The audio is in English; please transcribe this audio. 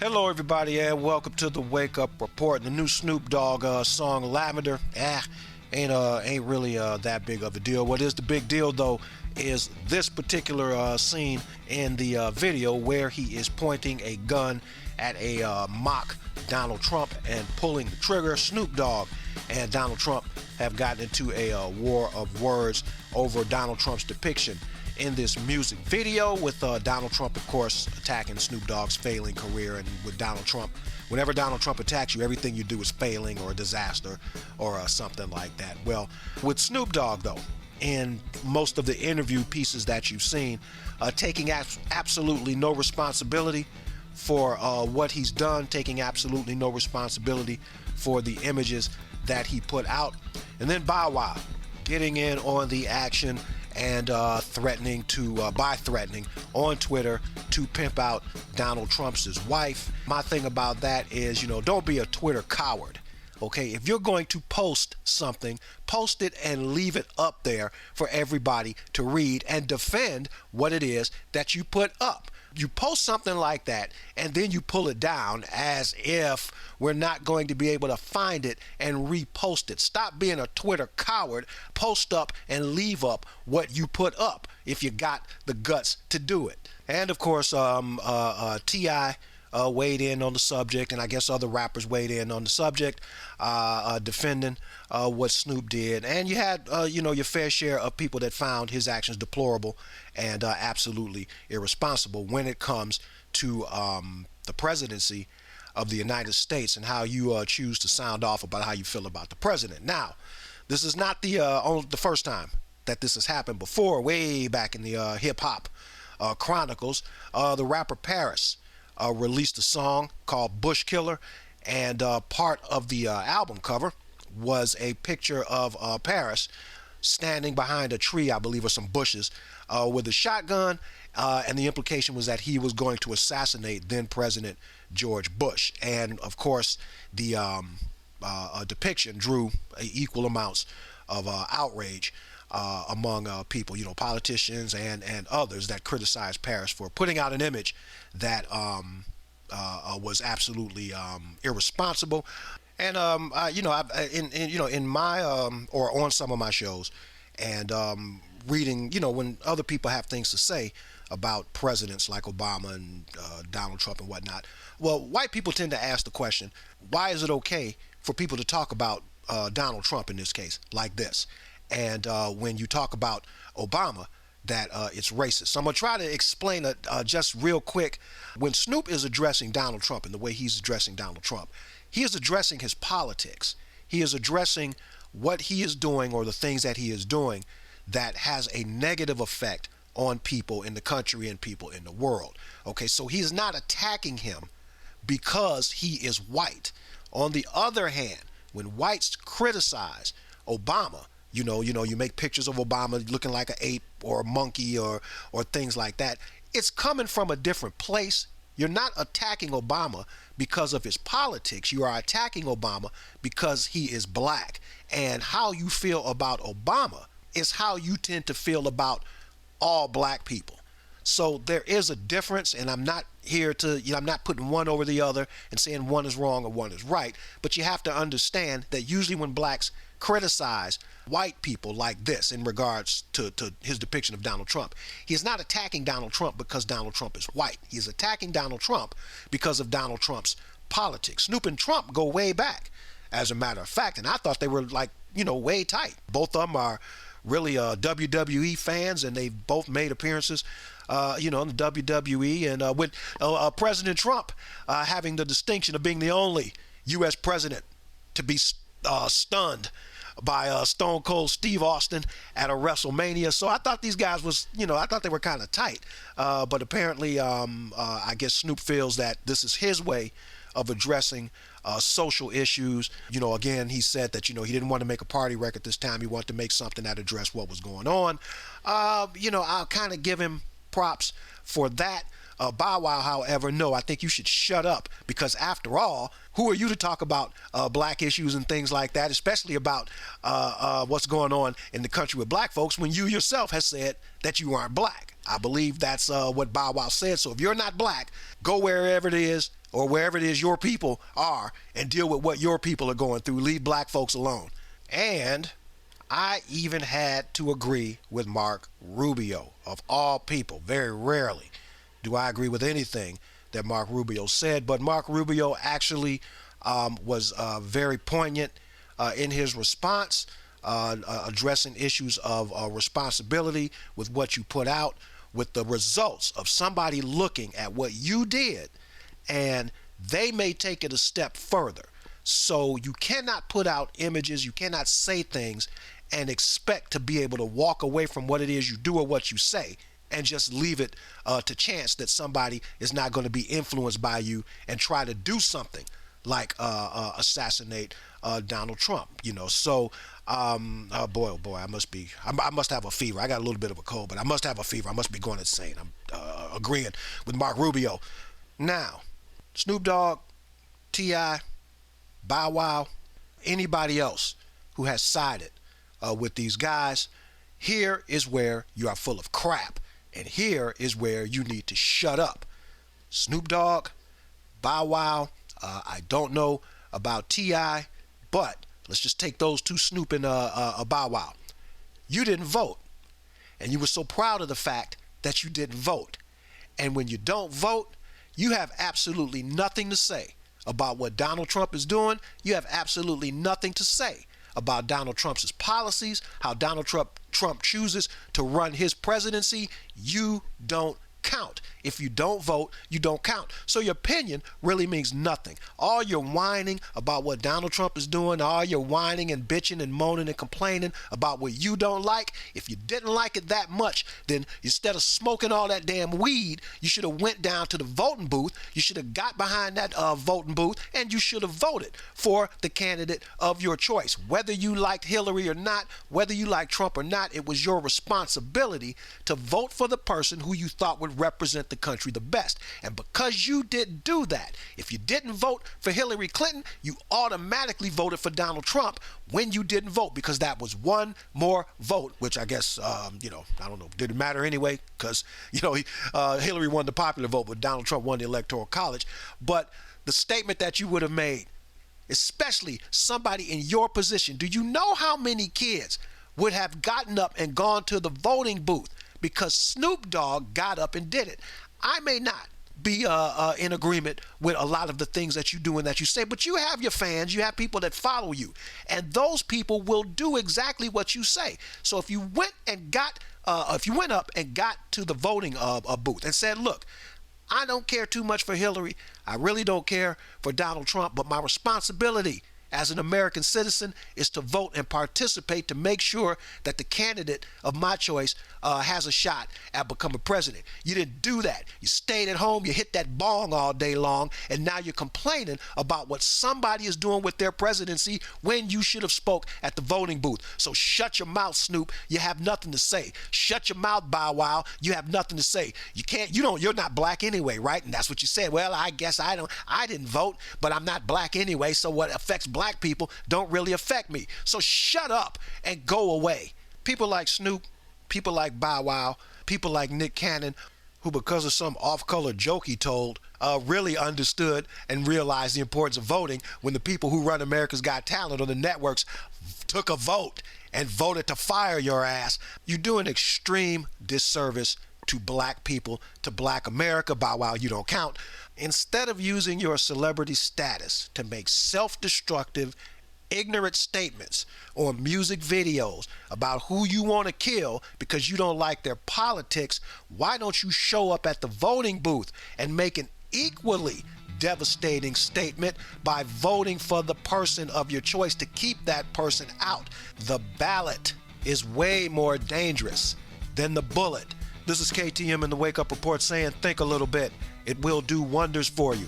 Hello, everybody, and welcome to the Wake Up Report. The new Snoop Dogg song "Lavender" ain't really that big of a deal. What is the big deal, though, is this particular scene in the video where he is pointing a gun at a mock Donald Trump and pulling the trigger. Snoop Dogg and Donald Trump have gotten into a war of words over Donald Trump's depiction in this music video, with Donald Trump, of course, attacking Snoop Dogg's failing career. And with Donald Trump, whenever Donald Trump attacks you, everything you do is failing or a disaster or something like that. Well, with Snoop Dogg, though, in most of the interview pieces that you've seen, taking absolutely no responsibility for what he's done, taking absolutely no responsibility for the images that he put out. And then Bow Wow getting in on the action and threatening on Twitter to pimp out Donald Trump's wife. My thing about that is, don't be a Twitter coward. Okay, if you're going to post something, post it and leave it up there for everybody to read and defend what it is that you put up. You post something like that and then you pull it down as if we're not going to be able to find it and repost it. Stop being a Twitter coward. Post up and leave up what you put up if you got the guts to do it. And of course, T.I. weighed in on the subject, and I guess other rappers weighed in on the subject, defending what Snoop did. And you had, your fair share of people that found his actions deplorable and absolutely irresponsible when it comes to the presidency of the United States and how you choose to sound off about how you feel about the president. Now, this is not the first time that this has happened before. Way back in the hip-hop chronicles, the rapper Paris released a song called Bush Killer, and part of the album cover was a picture of Paris standing behind a tree, I believe, or some bushes, with a shotgun, and the implication was that he was going to assassinate then President George Bush. And of course, the depiction drew equal amounts of outrage among people, politicians and others that criticized Paris for putting out an image that was absolutely irresponsible. And in my or on some of my shows, and reading, when other people have things to say about presidents like Obama and Donald Trump and whatnot, well, white people tend to ask the question, why is it okay for people to talk about Donald Trump in this case like this? And when you talk about Obama, that it's racist. So I'm going to try to explain it just real quick. When Snoop is addressing Donald Trump and the way he's addressing Donald Trump, he is addressing his politics. He is addressing what he is doing or the things that he is doing that has a negative effect on people in the country and people in the world. Okay, so he's not attacking him because he is white. On the other hand, when whites criticize Obama, you make pictures of Obama looking like an ape or a monkey or things like that, it's coming from a different place. You're not attacking Obama because of his politics. You are attacking Obama because he is black. And how you feel about Obama is how you tend to feel about all black people. So there is a difference, and I'm not here to, I'm not putting one over the other and saying one is wrong or one is right. But you have to understand that usually when blacks criticize white people like this in regards to his depiction of Donald Trump, he is not attacking Donald Trump because Donald Trump is white. He is attacking Donald Trump because of Donald Trump's politics. Snoop and Trump go way back, as a matter of fact, and I thought they were way tight. Both of them are really WWE fans, and they've both made appearances in the WWE, and with President Trump having the distinction of being the only U.S. president to be stunned by Stone Cold Steve Austin at a WrestleMania. So I thought these guys I thought they were kind of tight. But apparently, I guess Snoop feels that this is his way of addressing social issues. Again, he said that, he didn't want to make a party record this time. He wanted to make something that addressed what was going on. I'll kind of give him props for that. Bow Wow, however, no, I think you should shut up, because after all, who are you to talk about black issues and things like that, especially about what's going on in the country with black folks, when you yourself has said that you aren't black? I believe that's what Bow Wow said. So if you're not black, go wherever it is, or wherever it is your people are and deal with what your people are going through. Leave black folks alone. And I even had to agree with Mark Rubio, of all people. Very rarely do I agree with anything that Mark Rubio said, but Mark Rubio actually was very poignant in his response, addressing issues of responsibility with what you put out, with the results of somebody looking at what you did, and they may take it a step further. So you cannot put out images, you cannot say things and expect to be able to walk away from what it is you do or what you say and just leave it to chance that somebody is not going to be influenced by you and try to do something like assassinate Donald Trump. So boy, oh boy, I must have a fever. I got a little bit of a cold, but I must have a fever. I must be going insane. I'm agreeing with Mark Rubio. Now, Snoop Dogg, T.I., Bow Wow, anybody else who has sided with these guys, here is where you are full of crap, and here is where you need to shut up. Snoop Dogg, Bow Wow, I don't know about T.I., but let's just take those two, Snoop and Bow Wow. You didn't vote, and you were so proud of the fact that you didn't vote. And when you don't vote, you have absolutely nothing to say about what Donald Trump is doing. You have absolutely nothing to say about Donald Trump's policies, how Donald Trump chooses to run his presidency. You don't count. If you don't vote, you don't count. So your opinion really means nothing. All your whining about what Donald Trump is doing, all your whining and bitching and moaning and complaining about what you don't like, if you didn't like it that much, then instead of smoking all that damn weed, you should have went down to the voting booth. You should have got behind that voting booth, and you should have voted for the candidate of your choice. Whether you liked Hillary or not, whether you liked Trump or not, it was your responsibility to vote for the person who you thought would represent the country the best. And because you didn't do that, if you didn't vote for Hillary Clinton, you automatically voted for Donald Trump when you didn't vote, because that was one more vote, which I guess, I don't know, didn't matter anyway, because, Hillary won the popular vote, but Donald Trump won the Electoral College. But the statement that you would have made, especially somebody in your position, do you know how many kids would have gotten up and gone to the voting booth because Snoop Dogg got up and did it? I may not be in agreement with a lot of the things that you do and that you say, but you have your fans, you have people that follow you, and those people will do exactly what you say. So if you went up and got to the voting booth and said, look, I don't care too much for Hillary, I really don't care for Donald Trump, but my responsibility as an American citizen is to vote and participate to make sure that the candidate of my choice has a shot at becoming president. You didn't do that. You stayed at home, you hit that bong all day long, and now you're complaining about what somebody is doing with their presidency when you should have spoke at the voting booth. So shut your mouth, Snoop. You have nothing to say. Shut your mouth, Bow Wow. You have nothing to say. You're not black anyway, right? And that's what you said. Well, I guess I didn't vote, but I'm not black anyway, so what affects black people don't really affect me. So shut up and go away. People like Snoop, people like Bow Wow, people like Nick Cannon, who because of some off-color joke he told, really understood and realized the importance of voting when the people who run America's Got Talent on the networks took a vote and voted to fire your ass. You do an extreme disservice to black people, to black America. Bow Wow, you don't count. Instead of using your celebrity status to make self-destructive, ignorant statements on music videos about who you want to kill because you don't like their politics, why don't you show up at the voting booth and make an equally devastating statement by voting for the person of your choice to keep that person out? The ballot is way more dangerous than the bullet. This is KTM in the Wake Up Report saying think a little bit. It will do wonders for you.